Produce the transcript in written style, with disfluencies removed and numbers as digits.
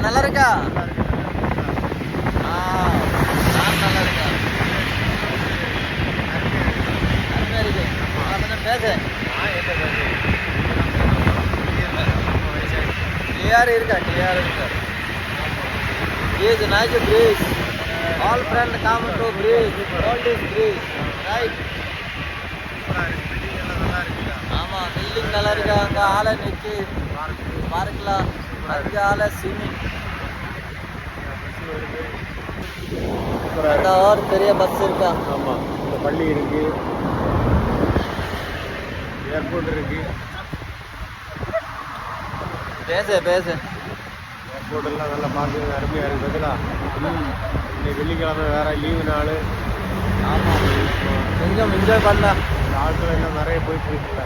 நல்லா இருக்கா? நான் நல்லா இருக்கேன். அருமையா இருக்கு. கொஞ்சம் பேசு. क्लियर இருக்கா? क्लियर இருக்கா? Is nice breeze. All friend come to breeze. All is breeze. Right? ஆமா, பில்டிங் நல்லா இருக்கு. அங்க ஆளை நிற்கு பார்க்கல. அங்க ஆளை ஸ்விமிங். அந்த ஒரு பெரிய பஸ் இருக்கா? ஆமா, இந்த பள்ளி இருக்கு, ஏர்போர்ட் இருக்கு. பேசு பேசு. ஏர்போர்ட் எல்லாம் நல்லா பார்க்க அருமையா இருக்கு. பதிலா இன்னைக்கு வெள்ளிக்கிழமை வேற லீவு நாள். ஆமா, கொஞ்சம் என்ஜாய் பண்ணலாம். ஆட்கள் எல்லாம் நிறைய போயிட்டு இருக்குல்ல.